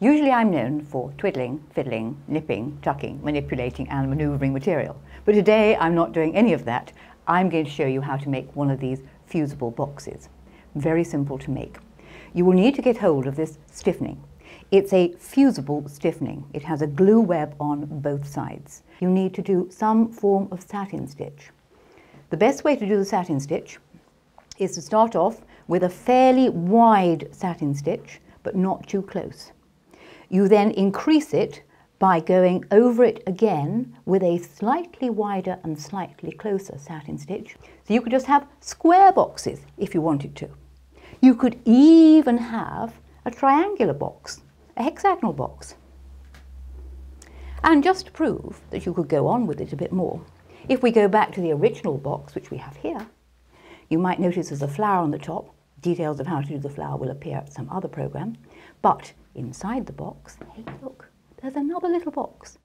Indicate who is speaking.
Speaker 1: Usually I'm known for twiddling, fiddling, nipping, tucking, manipulating and manoeuvring material. But today I'm not doing any of that. I'm going to show you how to make one of these fusible boxes. Very simple to make. You will need to get hold of this stiffening. It's a fusible stiffening. It has a glue web on both sides. You need to do some form of satin stitch. The best way to do the satin stitch is to start off with a fairly wide satin stitch, but not too close. You then increase it by going over it again with a slightly wider and slightly closer satin stitch. So you could just have square boxes if you wanted to. You could even have a triangular box, a hexagonal box. And just to prove that you could go on with it a bit more, if we go back to the original box, which we have here, you might notice there's a flower on the top. Details of how to do the flower will appear at some other program. But inside the box, hey look, there's another little box.